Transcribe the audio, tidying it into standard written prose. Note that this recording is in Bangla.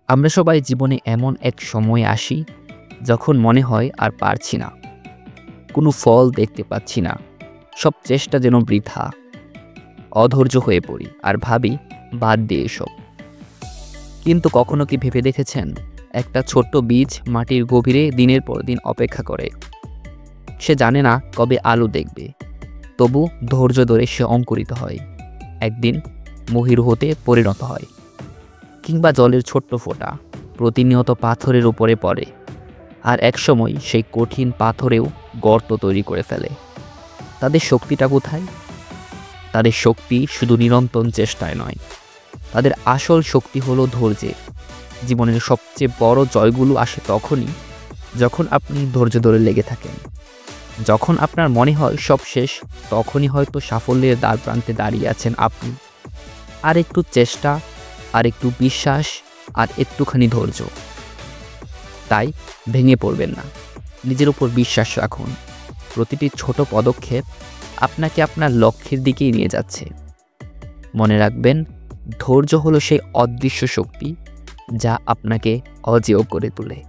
আমরা সবাই জীবনে এমন এক সময়ে আসি যখন মনে হয় আর পারছি না, কোনো ফল দেখতে পাচ্ছি না, সব চেষ্টা যেন বৃথা। অধৈর্য হয়ে পড়ি আর ভাবি বাদ দিয়ে এসব। কিন্তু কখনো কি ভেবে দেখেছেন, একটা ছোট্ট বীজ মাটির গভীরে দিনের পর দিন অপেক্ষা করে। সে জানে না কবে আলো দেখবে, তবু ধৈর্য ধরে সে অঙ্কুরিত হয়, একদিন মহিরু হতে পরিণত হয়। কিংবা জলের ছোট্ট ফোঁটা প্রতিনিয়ত পাথরের উপরে পড়ে, আর একসময় সেই কঠিন পাথরেও গর্ত তৈরি করে ফেলে। তাদের শক্তিটা কোথায়? তাদের শক্তি শুধু নিরন্তর চেষ্টায় নয়, তাদের আসল শক্তি হলো ধৈর্যে। জীবনের সবচেয়ে বড় জয়গুলো আসে তখনই যখন আপনি ধৈর্য ধরে লেগে থাকেন। যখন আপনার মনে হয় সব শেষ, তখনই হয়তো সাফল্যের দ্বার প্রান্তে দাঁড়িয়ে আছেন আপনি। আর একটু চেষ্টা, আর একটু বিশ্বাস, আর একটুখানি ধৈর্য। তাই ভেঙে পড়বেন না, নিজের উপর বিশ্বাস রাখুন। প্রতিটি ছোট পদক্ষেপ আপনাকে আপনার লক্ষ্যের দিকেই নিয়ে যাচ্ছে। মনে রাখবেন, ধৈর্য হলো সেই অদৃশ্য শক্তি যা আপনাকে অজেয় করে তোলে।